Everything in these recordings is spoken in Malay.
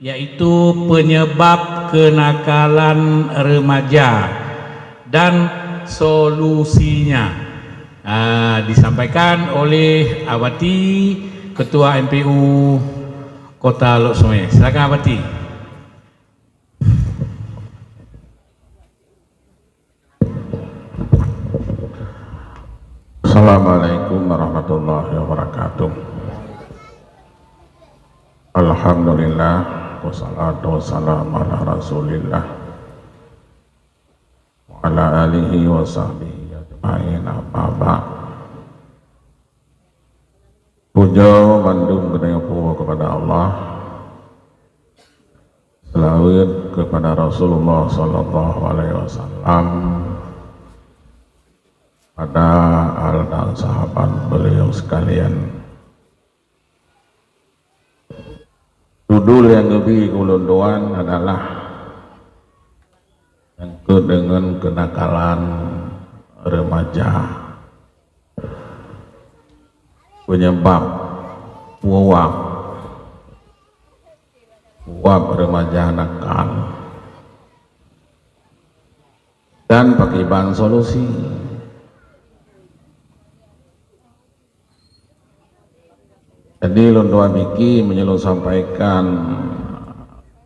yaitu penyebab kenakalan remaja dan solusinya. Disampaikan oleh Abati, Ketua MPU Kota Lok Sungai. Silakan Abati. Assalamualaikum warahmatullahi wabarakatuh. Alhamdulillah, wassalatu wassalamu ala rasulillah wa ala alihi wa sahbihi ajma'in, amma ba'd. Puja mandung kepada kepada Allah, selawat kepada Rasulullah sallallahu alaihi wasallam, pada al dan sahabat beliau sekalian. Judul yang lebih kulunduan adalah yang dengan kenakalan remaja, penyebab uap remaja nakal, dan pakiban solusi. Jadi Londua Biki sampaikan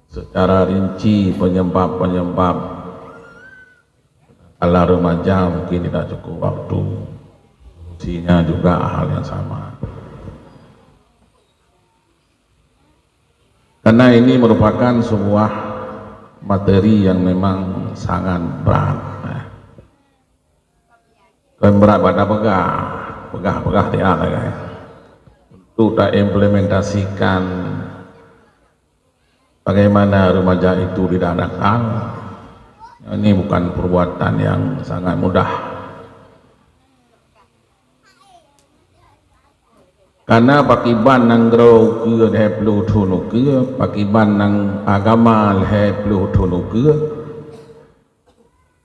secara rinci penyebab-penyebab ala remaja, mungkin tidak cukup waktu. Solusinya juga hal yang sama. Karena ini merupakan sebuah materi yang memang sangat berat. Berat pada pegah tiada guys. Untuk tak implementasikan bagaimana remaja itu tidak nakal, ini bukan perbuatan yang sangat mudah. Karena pakiban nang grow ke heplu tunu ke, pakiban nang agama heplu tunu ke,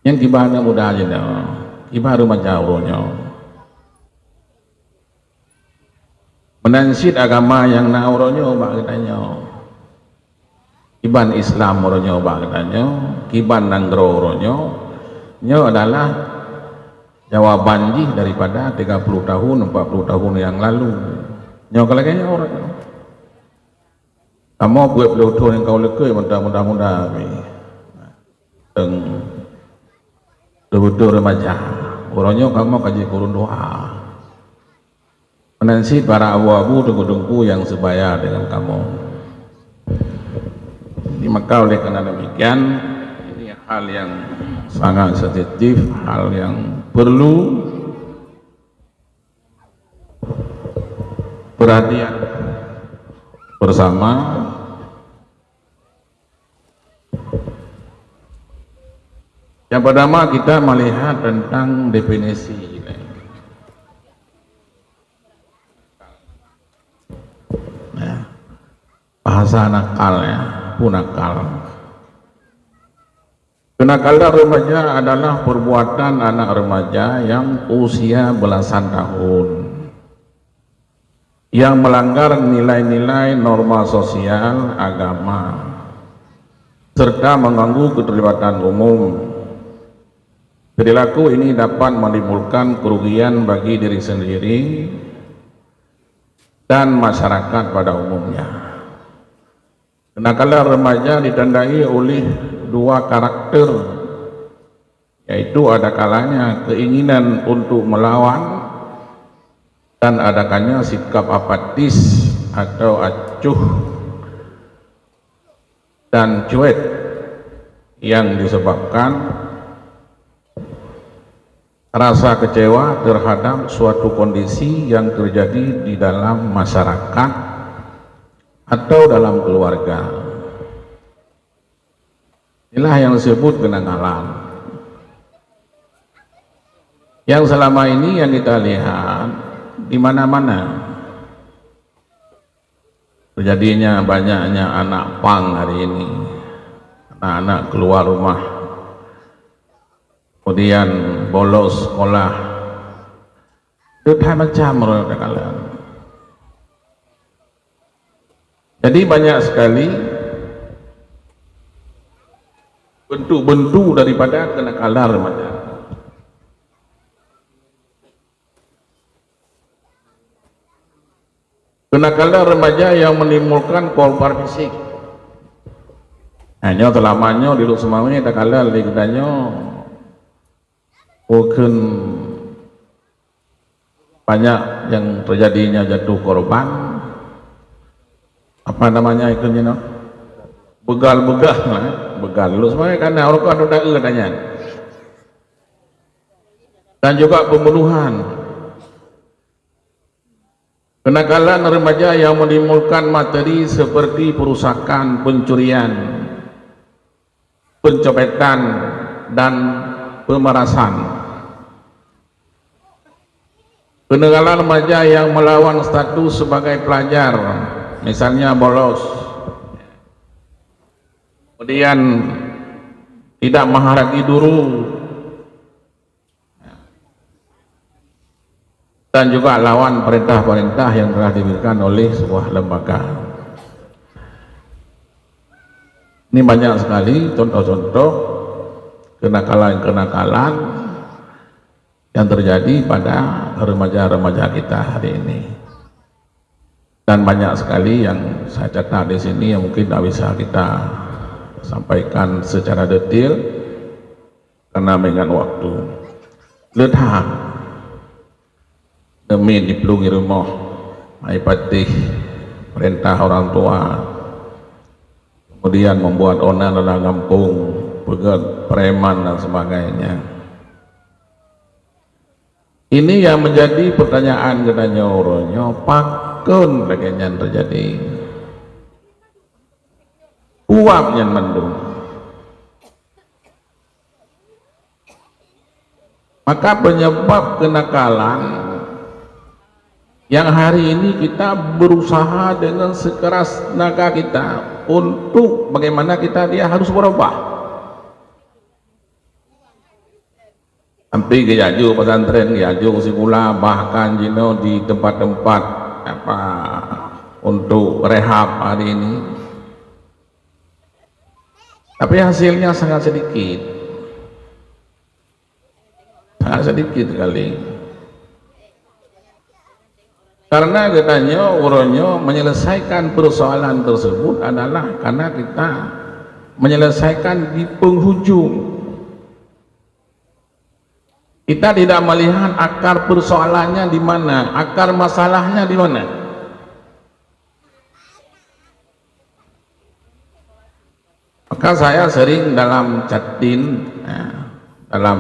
yang kibana mudah aja dah, kibah remaja uronya. Menansid agama yang nauronyo bak katanya, kiban Islam oronyo bak katanya, kiban nanggro oronyo, nyo adalah jawaban jih daripada 30 tahun 40 tahun yang lalu. Nyo kalaganya oronyo. Kamu buat pelutun yang kau lekoi mudah-mudah teng betul remaja. Oronyo kamu kaji kurun doa. Menansi para abu-abu dengku-dengku yang sebaya dengan kamu. Ini maka oleh karena demikian, ini hal yang sangat sensitif, hal yang perlu perhatian bersama. Yang pertama kita melihat tentang definisi. Bahasa nakal ya, punakal. Kenakalan remaja adalah perbuatan anak remaja yang usia belasan tahun, yang melanggar nilai-nilai norma sosial, agama, serta mengganggu keterlibatan umum. Perilaku ini dapat menimbulkan kerugian bagi diri sendiri dan masyarakat pada umumnya. Kenakalan remaja ditandai oleh dua karakter, yaitu ada kalanya keinginan untuk melawan dan ada kalanya sikap apatis atau acuh dan cuek yang disebabkan rasa kecewa terhadap suatu kondisi yang terjadi di dalam masyarakat atau dalam keluarga. Inilah yang disebut kenakalan. Yang selama ini yang kita lihat di mana-mana terjadinya banyaknya anak pang hari ini, anak-anak keluar rumah, kemudian bolos sekolah, itu macam kenakalan. Jadi banyak sekali bentuk-bentuk daripada kenakalan remaja. Kenakalan remaja yang menimbulkan korban fisik. Hanya telamanya di Luk Semawi tak kalah di kitanya mungkin banyak yang terjadinya jatuh korban, apa namanya itu no? Begal-begal lah, begal Luk Semawi karena orang kan udah katanya, dan juga pembunuhan. Kenakalan remaja yang menimbulkan materi seperti perusakan, pencurian, pencopetan, dan pemerasan. Kenakalan remaja yang melawan status sebagai pelajar, misalnya bolos, kemudian tidak menghargai guru, dan juga lawan perintah-perintah yang telah diberikan oleh sebuah lembaga. Ini banyak sekali contoh-contoh kenakalan-kenakalan yang terjadi pada remaja-remaja kita hari ini, dan banyak sekali yang saya catat di sini yang mungkin tidak bisa kita sampaikan secara detail karena mengingat waktu. Letak demi dipelungi rumah, maipatih perintah orang tua, kemudian membuat onar dalam kampung, pegat preman dan sebagainya. Ini yang menjadi pertanyaan katanya orangnya, pakun lagi yang terjadi, uap yang mendung. Maka penyebab kenakalan yang hari ini kita berusaha dengan sekeras tenaga kita untuk bagaimana dia harus berubah. Sampai Gejaju pesantren, Gejaju Sikula, bahkan Jino di tempat-tempat apa untuk rehab hari ini. Tapi hasilnya sangat sedikit. Sangat sedikit sekali. Karena katanya orangnya menyelesaikan persoalan tersebut adalah karena kita menyelesaikan di penghujung. Kita tidak melihat akar persoalannya di mana, akar masalahnya di mana. Maka saya sering dalam chatin, dalam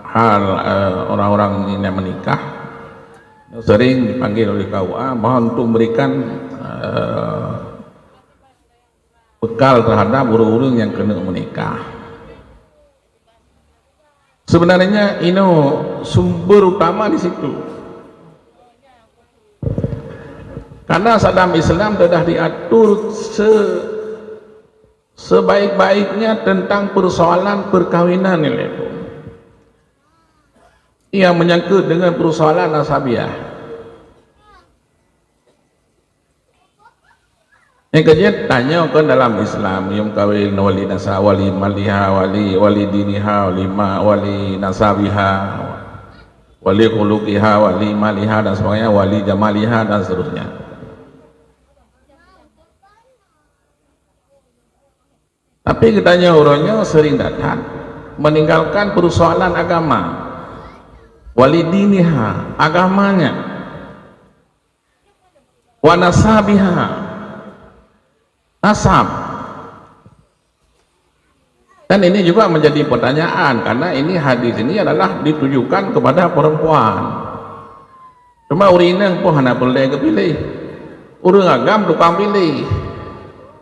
hal orang-orang ini yang menikah, sering dipanggil oleh KUA mohon untuk memberikan bekal terhadap urung-urung yang kena menikah. Sebenarnya ini sumber utama di situ, karena dalam Islam sudah diatur sebaik-baiknya tentang persoalan perkawinan itu yang menyangkut dengan persoalan nasabiah. Yang kedua tanya kan dalam Islam yang kawin wali nasa wali maliha wali diniha wali nasabiha wali khuluqiha wali maliha dan sebagainya, wali jamaliha dan seterusnya. Tapi katanya orangnya sering datang meninggalkan persoalan agama, wali diniha agamanya, wa nasabiha nasab. Dan ini juga menjadi pertanyaan karena ini hadis ini adalah ditujukan kepada perempuan. Cuma urang pun hendak boleh kepilih, urang agam tukang pilih.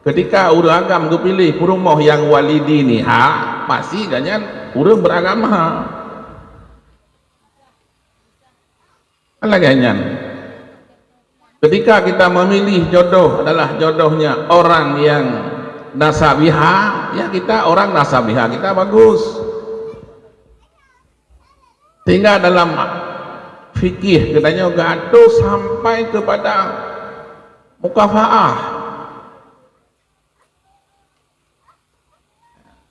Ketika urang agam kepilih perumah yang wali diniha, pasti ganyan urang beragama. Alaganyan. Ketika kita memilih jodoh adalah jodohnya orang yang nasabiha, ya kita orang nasabiha kita bagus. Sehingga dalam fikih katanya gaduh sampai kepada mukafaah.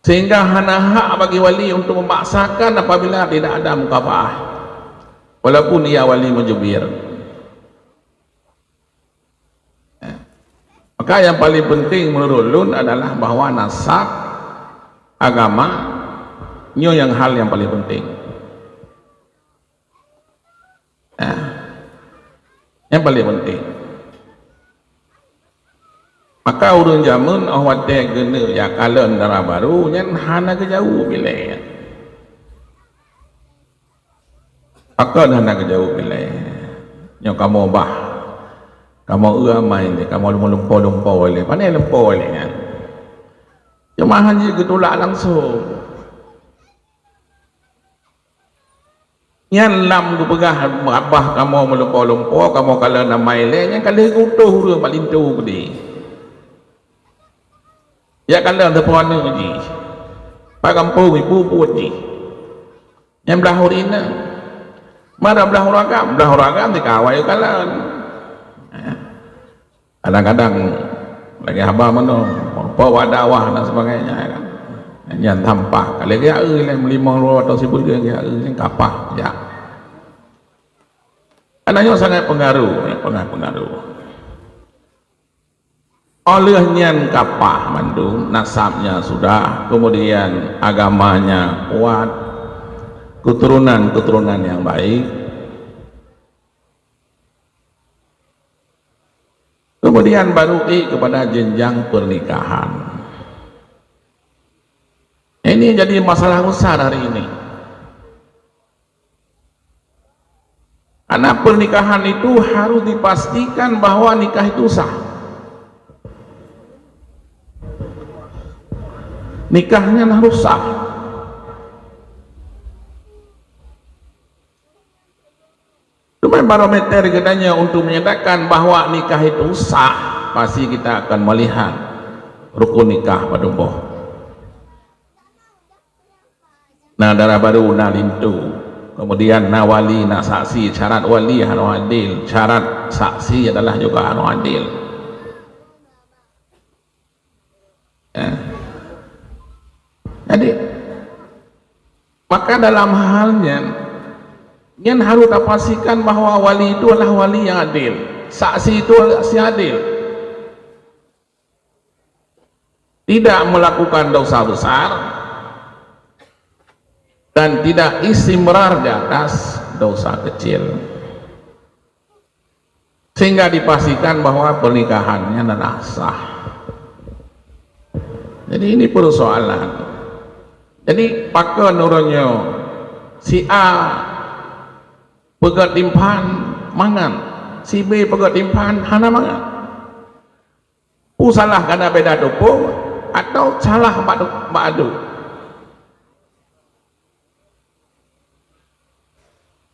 sehingga hana hak bagi wali untuk memaksakan apabila tidak ada mukafaah walaupun ia wali mujbir. Maka yang paling penting menurut Lun adalah bahawa nasab agama nyo yang hal yang paling penting. Yang paling penting. Maka urun jamun awak teh gena ya kalen darah baru nyan hana ke jauh bilai. Akan hana ke jauh bilai. Nyo kamu bah. Kamu ramai ni, kamu lumpur-lumpur oleh. Pandai lumpur oleh kan. Cuma hanya ketolak langsung. Yang lam tu pegah abah kamu melumpur-lumpur, kamu kalau namai le, yang kalau utuh dia malintu gede. Ya kalau ada puan ni, pak kampung ibu buat ni. Yang belahur ini, mana belahur agam dikawai kalian. Kadang-kadang lagi haba mana, bawa dakwah dan sebagainya kan. Yang tampak, kalau dia yang melimang luar atau sibuk dia yang kapah, ya. Anaknya sangat pengaruh, pengaruh. Olehnya kapah mandu, nasabnya sudah, kemudian agamanya kuat, keturunan yang baik, kemudian baru kepada jenjang pernikahan. Ini jadi masalah besar hari ini. Karena pernikahan itu harus dipastikan bahwa nikah itu sah. Nikahnya harus sah. Cuma barometer katanya untuk menyatakan bahwa nikah itu sah, pasti kita akan melihat rukun nikah padumboh. Nah darah baru na lintu, kemudian na wali na saksi, syarat wali harus adil, syarat saksi adalah juga harus adil. Jadi maka dalam halnya yang harus pastikan bahwa wali itu adalah wali yang adil, saksi itu saksi adil, tidak melakukan dosa besar dan tidak istimrar di atas dosa kecil, sehingga dipastikan bahwa pernikahannya adalah sah. Jadi ini persoalan. Jadi pakai nurunnya si A pegat timpan mangan, si B pegat timpan hana mangan. Salah karena beda dukung atau salah badu.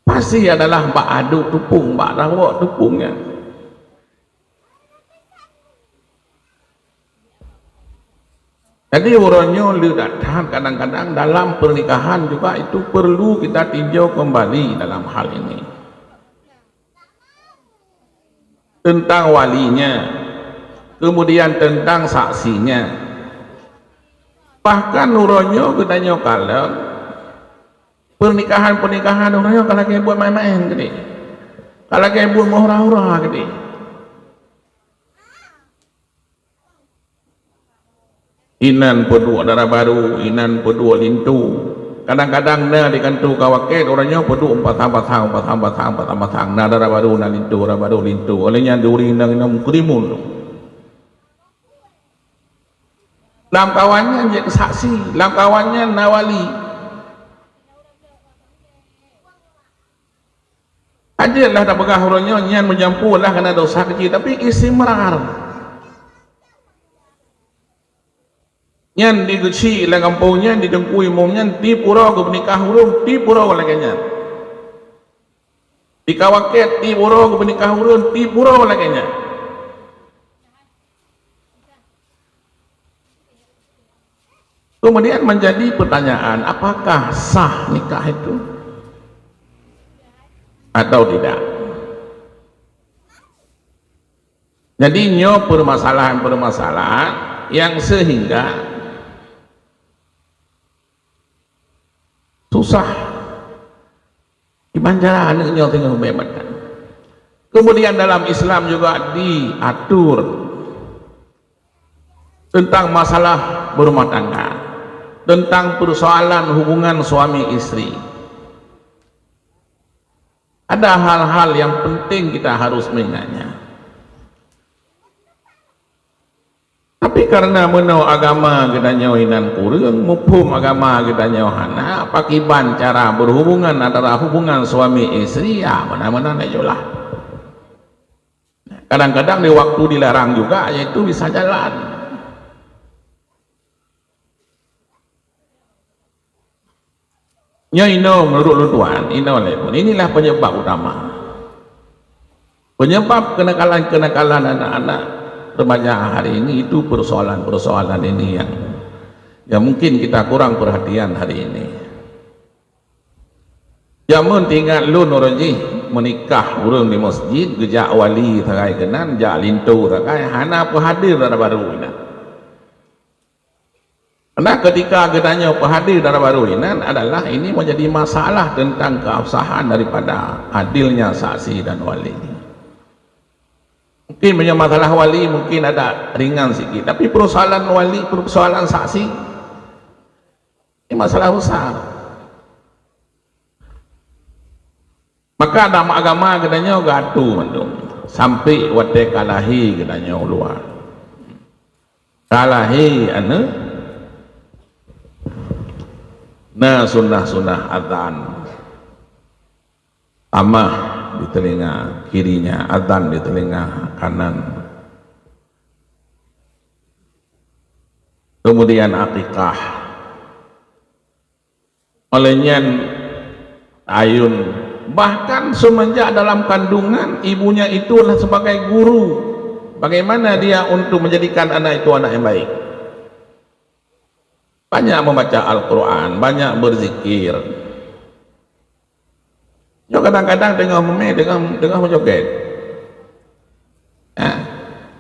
Pasti adalah badu tupung, rawa tupungnya. Jadi orangnya lihat kadang-kadang dalam pernikahan juga itu perlu kita tinjau kembali dalam hal ini. Tentang walinya, kemudian tentang saksinya. Bahkan orangnya katanya kalau pernikahan orangnya kalau kayak buat main-main gede. Kalau kayak buat mohra-hura gede. Inan pedua darah baru, inan pedua lintu. Kadang-kadang na di kantu kawaket orangnya pedua empat hang. Na darah baru na lintu, darah baru lintu. Olehnya duri nang krimun. Dalam kawannya jadi saksi, dalam kawannya nawali. Ajalah tak pegah orangnya nyan menjampu lah kena dosa kecil, tapi istimrar. Nyan di kecil lah kampungnya di dengkui umumnya di pura ke menikah urun di pura lagi-nya di kawaket di pura ke menikah urun di pura lagi-nya. Kemudian menjadi pertanyaan, apakah sah nikah itu atau tidak? Jadi, nyo permasalahan yang sehingga perlu kita tinjau kembali dalam hal ini. Tentang walinya, kemudian tentang saksinya. Bahkan orangnya lihat kadang-kadang dalam pernikahan juga itu perlu kita tinjau kembali dalam hal ini. Jadi, nyo permasalahan yang sehingga perlu kita tinjau kembali dalam hal ini. Tentang walinya, kemudian tentang saksinya. Bahkan orangnya lihat kadang-kadang dalam pernikahan juga itu perlu kita tinjau kembali dalam hal ini. susah iban cara anaknya tengah bebaskan. Kemudian dalam Islam juga diatur tentang masalah berumah tangga, tentang persoalan hubungan suami istri. Ada hal-hal yang penting kita harus mengingatnya. Tapi karena menau agama kita nyawinan kurang, mufhum agama kita nyawahana, pakiban cara berhubungan antara hubungan suami istri, ya mana-mana najulah. Kadang-kadang di waktu dilarang juga, yaitu bisa jalan. Ya ino menurut lu tuan, inilah penyebab utama. Penyebab kenakalan-kenakalan anak-anak remaja hari ini itu persoalan-persoalan ini yang mungkin kita kurang perhatian hari ini. Jamun tinggal lu noroji menikah urang di masjid, gejak wali takai kenan, jak lintu takai, hana hadir dara baru ini. Karena ketika gedanya hadir dara baru ini adalah ini menjadi masalah tentang keabsahan daripada adilnya saksi dan wali. Mungkin punya masalah wali mungkin ada ringan sikit, tapi persoalan wali, persoalan saksi ini masalah besar. Maka dalam agama katanya gatu mandung sampai wate kalahi katanya luar kalahi anu na sunnah-sunnah adzan amah di telinga kirinya, adzan di telinga kanan. Kemudian akikah olehnya ayun, bahkan semenjak dalam kandungan ibunya itulah sebagai guru bagaimana dia untuk menjadikan anak itu anak yang baik. Banyak membaca Al-Quran, banyak berzikir. Ya kadang-kadang dengar menjoget. Nah,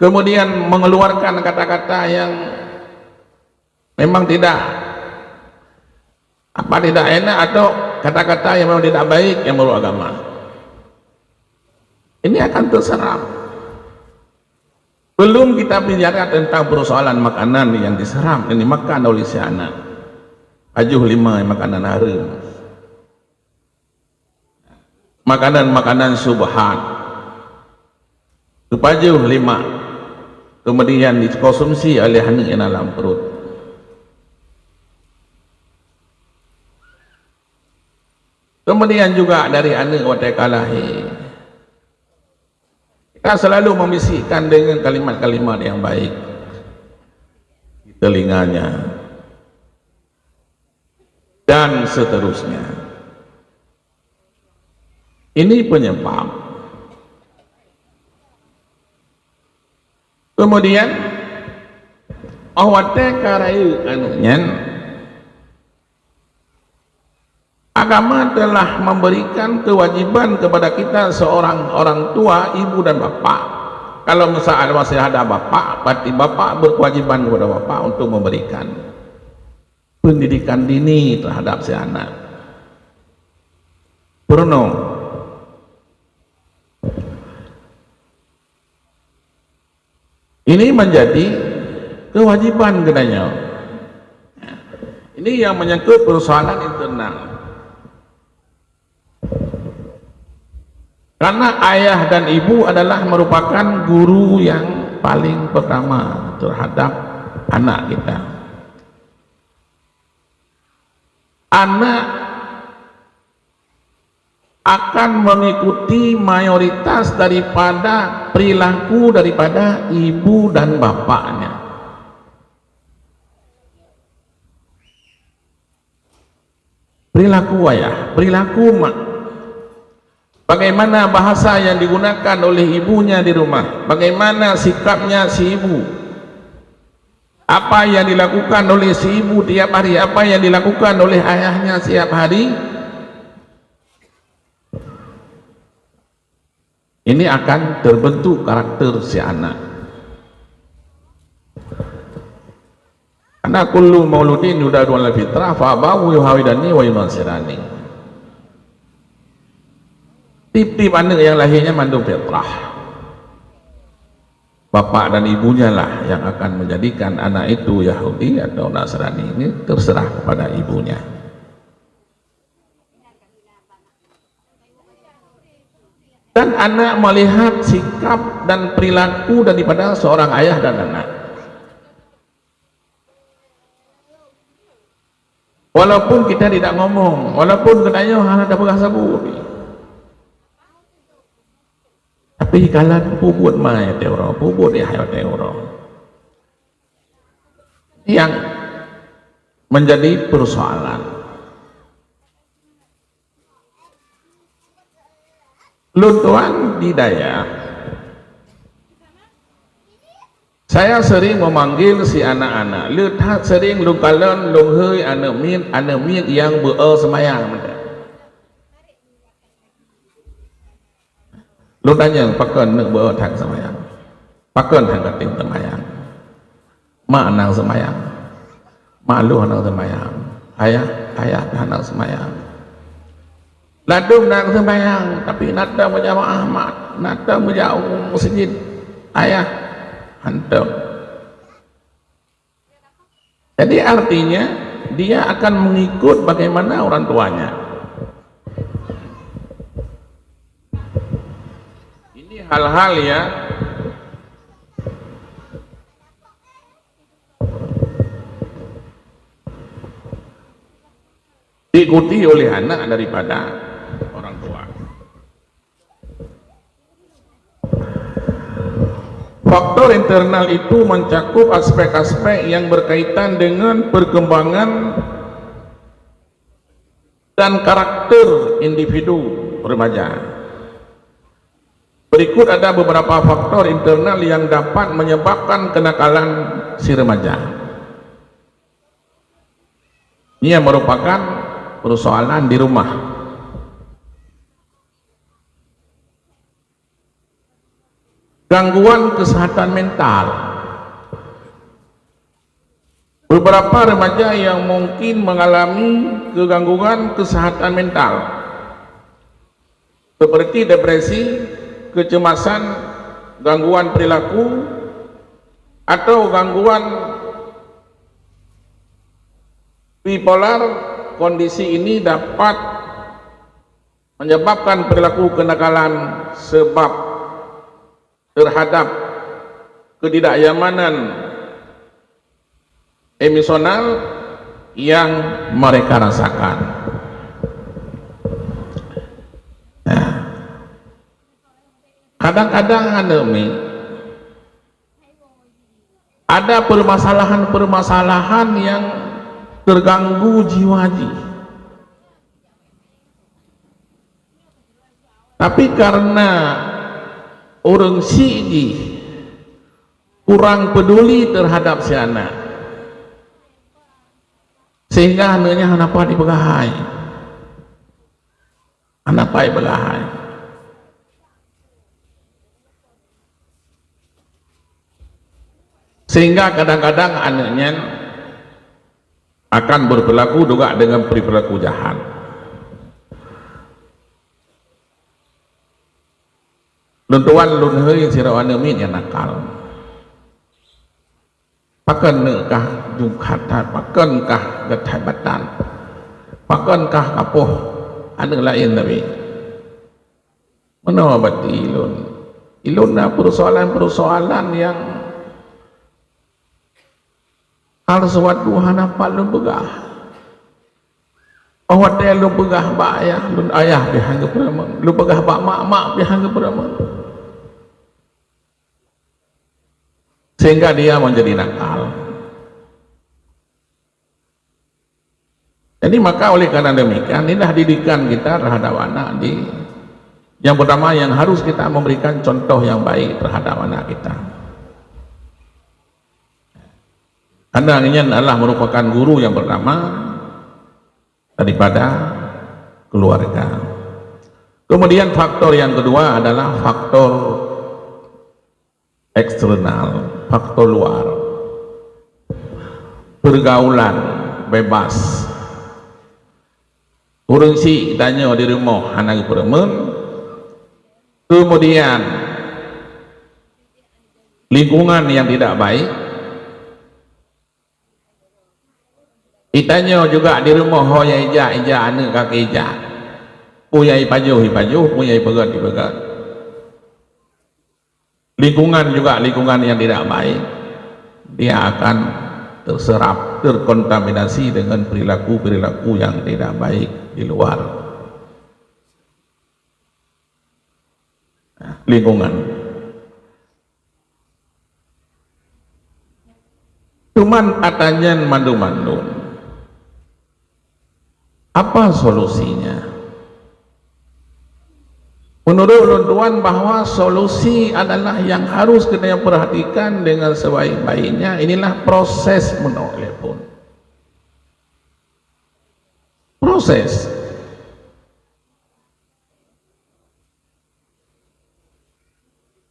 kemudian mengeluarkan kata-kata yang memang tidak enak atau kata-kata yang memang tidak baik yang menurut agama. Ini akan terserap. Belum kita bicara tentang persoalan makanan yang diserap dan dimakan oleh si anak. Ajuh 5 makanan haram. Makanan-makanan subhan. Ajuh 5. Kemudian dikonsumsi oleh anak yang dalam perut. Kemudian juga dari anak watai kalahi. Kita selalu membisikkan dengan kalimat-kalimat yang baik di telinganya dan seterusnya. Ini penyebab. Kemudian awate karai anunya, agama telah memberikan kewajiban kepada kita seorang orang tua, ibu dan bapak. Kalau misalnya masih ada bapak, berarti bapak berkewajiban kepada bapak untuk memberikan pendidikan dini terhadap si anak. Purno. Ini menjadi kewajiban katanya. Ini yang menyangkut persoalan internal. Karena ayah dan ibu adalah merupakan guru yang paling pertama terhadap anak kita. Anak akan mengikuti mayoritas daripada perilaku daripada ibu dan bapaknya. Perilaku ayah, perilaku mak. Bagaimana bahasa yang digunakan oleh ibunya di rumah, bagaimana sikapnya si ibu, apa yang dilakukan oleh si ibu tiap hari, apa yang dilakukan oleh ayahnya setiap hari, ini akan terbentuk karakter si anak. Karena kullu mauludin yudadu ala fitrah fa abawu yuhawidani wa yunansirani. Tip-tip anak yang lahirnya mandung fitrah, bapak dan ibunya lah yang akan menjadikan anak itu Yahudi atau Nasrani. Ini terserah kepada ibunya. Dan anak melihat sikap dan perilaku daripada seorang ayah dan anak. Walaupun kita tidak ngomong, walaupun katanya anak dah berasa budi, tapi kalau puput mai teoro, puput ya teoro, yang menjadi persoalan. Luntuan di daya, saya sering memanggil si anak-anak, lihat sering lungkalan lunghei anak min yang semayang. Lu tanya pakai nak berthang semayang, pakai thang kating semayang, mak nang semayang, mak lu nang semayang, ayah nang semayang. Ladum nang sembahyang, tapi nada berjamaah mak, nada berjauh masjid ayah hantar. Jadi artinya dia akan mengikut bagaimana orang tuanya. Ini hal-hal ya diikuti oleh anak daripada orang tua. Faktor internal itu mencakup aspek-aspek yang berkaitan dengan perkembangan dan karakter individu remaja. Berikut ada beberapa faktor internal yang dapat menyebabkan kenakalan si remaja. Ini yang merupakan persoalan di rumah. Gangguan kesehatan mental. Beberapa remaja yang mungkin mengalami kegangguan kesehatan mental seperti depresi, kecemasan, gangguan perilaku, atau gangguan bipolar. Kondisi ini dapat menyebabkan perilaku kenakalan sebab terhadap ketidaknyamanan emosional yang mereka rasakan. Kadang-kadang ada permasalahan-permasalahan yang terganggu jiwaji, tapi karena orang si kurang peduli terhadap si anak, sehingga anaknya kenapa dibegahai, kenapa dibegahai. Sehingga kadang-kadang anaknya akan berperilaku juga dengan perilaku jahat. Luntuan lunhei sirawana min yang nakal. Pakankah jungkatan, pakankah getabatan, pakankah kapoh ada lain tapi mana bati ilun na persoalan-persoalan yang hal suatu hanapan lu begah. Awak dia lu begah ba ayah, lu ayah bihan ke perama, lu begah ba mak bihan ke perama. Sehingga dia menjadi nakal. Jadi maka oleh karena demikian, inilah didikan kita terhadap anak yang pertama yang harus kita memberikan contoh yang baik terhadap anak kita. Karena ini adalah merupakan guru yang pertama daripada keluarga. Kemudian faktor yang kedua adalah faktor eksternal, faktor luar. pergaulan bebas. Urang si tanya di rumah anak peremen, kemudian lingkungan yang tidak baik, itanya juga di rumah hoya ija anak kaki ija, puyai pajuh, puyai pegat. Lingkungan juga lingkungan yang tidak baik, dia akan terserap, terkontaminasi dengan perilaku-perilaku yang tidak baik di luar. Lingkungan. Cuman atanyan mandu-mandu. Apa solusinya? Menurut Tuan bahwa solusi adalah yang harus kita perhatikan dengan sebaik-baiknya. Inilah proses menoleh pun. Proses.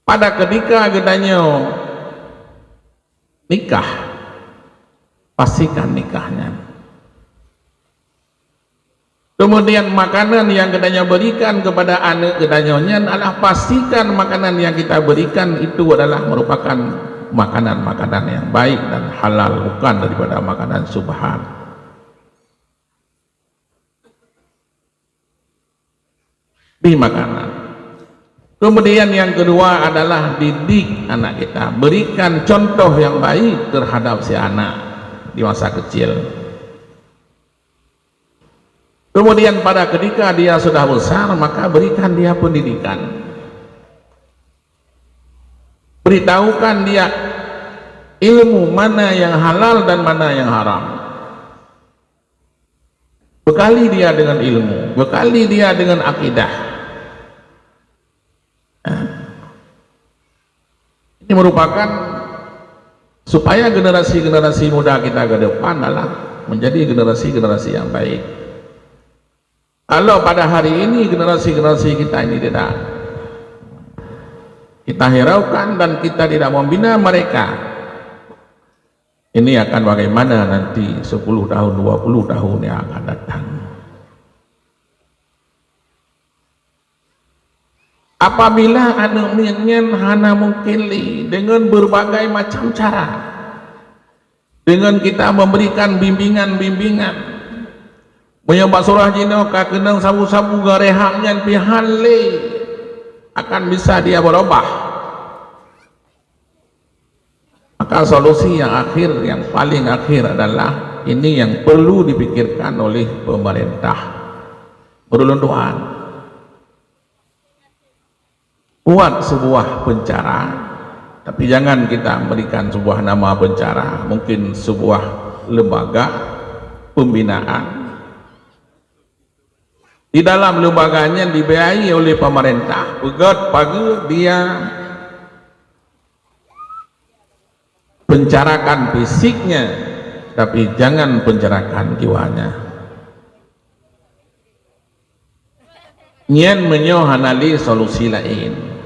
Pada ketika gedanya nikah, pastikan nikahnya. Kemudian makanan yang gedanya berikan kepada anak gedanya adalah pastikan makanan yang kita berikan itu adalah merupakan makanan-makanan yang baik dan halal, bukan daripada makanan subhan. Di makanan. Kemudian yang kedua adalah didik anak kita, berikan contoh yang baik terhadap si anak di masa kecil. Kemudian pada ketika dia sudah besar, maka berikan dia pendidikan, beritahukan dia ilmu mana yang halal dan mana yang haram, bekali dia dengan ilmu, bekali dia dengan akidah. Ini merupakan supaya generasi-generasi muda kita ke depan adalah menjadi generasi-generasi yang baik. Kalau pada hari ini generasi-generasi kita ini tidak kita hiraukan dan kita tidak membina mereka, ini akan bagaimana nanti 10 tahun, 20 tahun yang akan datang. Apabila anak menyen hana mungkili dengan berbagai macam cara, dengan kita memberikan bimbingan-bimbingan, menyebab surah jino kakenang sabu-sabu garehaknya pihak le, akan bisa dia berubah. Maka solusi yang akhir, yang paling akhir adalah ini yang perlu dipikirkan oleh pemerintah. Berlunduan buat sebuah pencara, tapi jangan kita berikan sebuah nama pencara, mungkin sebuah lembaga pembinaan. Di dalam lembaganya dibiayai oleh pemerintah, pegat pagi dia pencarakan fisiknya, tapi jangan pencarakan jiwanya. Nyen menyohanali solusi lain,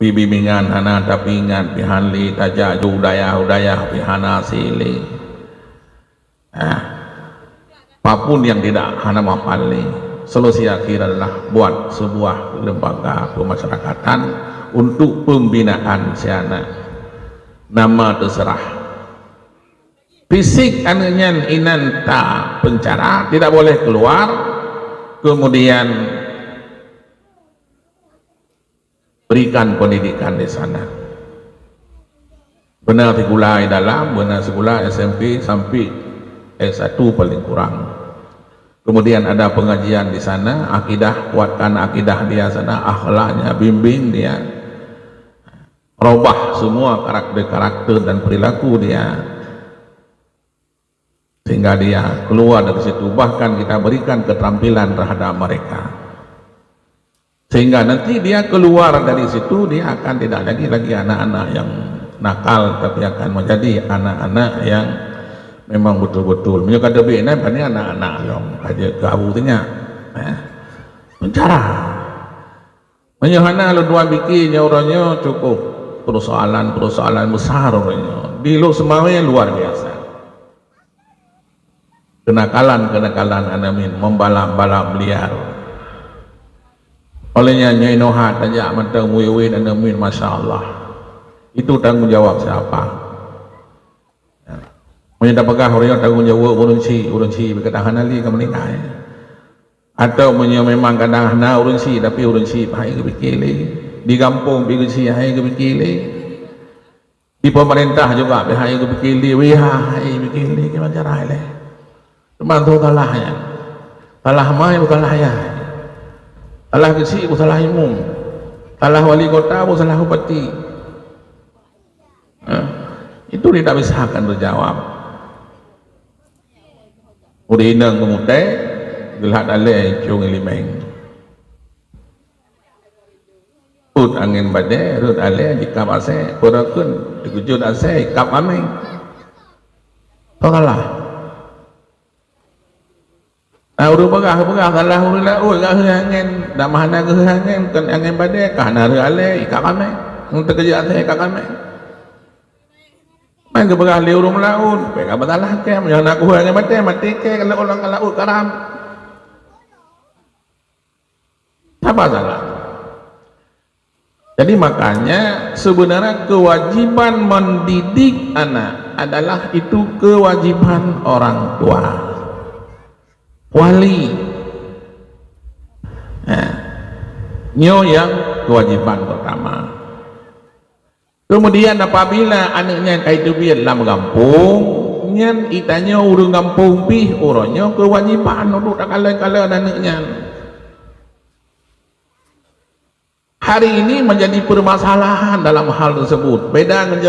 bimbingan hana tapingan pihanli tajak udaya pihana sili. Apapun yang tidak hana mapali, solusi akhir adalah buat sebuah lembaga pemasyarakatan untuk pembinaan si anak. Nama terserah. Fisik anaknya inan tak pencara, tidak boleh keluar. Kemudian berikan pendidikan di sana. Benar sekolah dalam, benar sekolah SMP sampai S1 paling kurang. Kemudian ada pengajian di sana, akidah, kuatkan akidah dia sana, akhlaknya bimbing dia, robah semua karakter dan perilaku dia, sehingga dia keluar dari situ. Bahkan kita berikan keterampilan terhadap mereka, sehingga nanti dia keluar dari situ, dia akan tidak lagi anak-anak yang nakal, tapi akan menjadi anak-anak yang memang betul-betul menyukai debit ini banyak anak-anak yang aja ke abunya pencara menyuhana lu dua bikinnya orangnya cukup persoalan besar orangnya di Lok Semawe luar biasa. Kenakalan anamin membalap-balap liar. Olehnya Nyai Nohat aja mentang wewe anamin, masya Allah. Itu tanggung jawab siapa? Menyata pegah orang tanggung jawab urun si berkatakan ali kamu nikah. Atau memang kadang urun si tapi urun si hai kebikili di kampung pergi si hai kebikili. Di pemerintah juga hai kebikili, hai kebikili gimana caranya? Mantu talahnya, talah mai bukan ya, talah kesi bukan imum, talah wali kota bukan bupati. Itu tidak bisa akan berjawab. Udah inang kemudian gelak dalai cung limeng. Ut angin badai, rut alai jika masih kurakun dikujud asai kap ameng. Tokalah. Urut pegah salah urut laut gak angin dak mahana ke angin kan angin badai kana ale ikak kame untuk kerja saya ikak kame main ke pegah li urut laut pegah batalah ke yang nak angin badai mati ke kalau orang laut karam apa salah. Jadi makanya sebenarnya kewajiban mendidik anak adalah itu kewajiban orang tua. Wali nyo yang kewajiban pertama. Kemudian apabila anaknya kaitubian dalam kampung nyan itanya urung kampung pih uronyo kewajiban untuk kala-kala anaknya. Hari ini menjadi permasalahan dalam hal tersebut. Beda dengan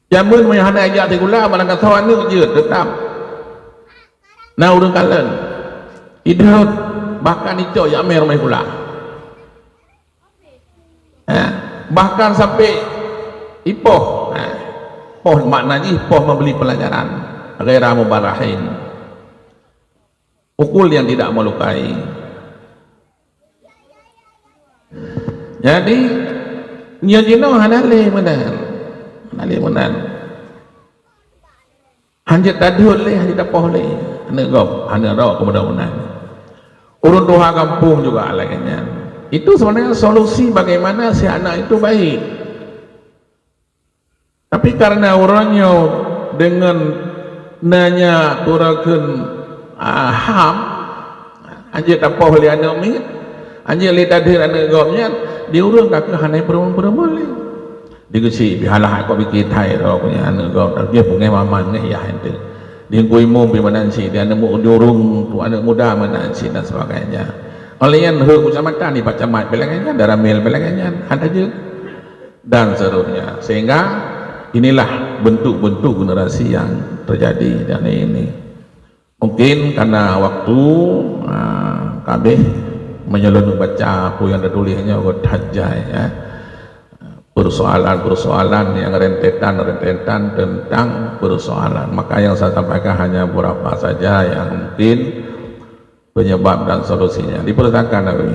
jamun menghadap ajak tegula barang kata anak je tetap nah urang kalen hidup bahkan itu yang mermai pula bahkan sampai ipoh poh maknanya ipoh membeli pelajaran ghaira mubarahin, pukul yang tidak melukai. Jadi nyajino hanale menan hanjat tadul le hanjat poh le negop hanaro kemudahan urun doha kampung juga laganya. Itu sebenarnya solusi bagaimana si anak itu baik, tapi karena orangnya dengan nanya kurakan ham anjir tapoh li anak mit anjir li tadir anak gopnya diurung kakek hanai perempuan le digusi bihalah aku bikin thai ro punya anak gop dia punya mama ne ya ente dia kuimu bimanansi dia nemu diurung tu anak muda manansi dan sebagainya. Oleh yang hu kecamatan di pacamat belakangnya daramil belakangnya ada je dan seterusnya, sehingga inilah bentuk-bentuk generasi yang terjadi dan ini mungkin karena waktu kabeh menyelon baca apa yang tertulisnya buat hajai ya. Persoalan-persoalan yang rentetan tentang persoalan, maka yang saya sampaikan hanya beberapa saja yang mungkin penyebab dan solusinya. Dipersilakan Nabi.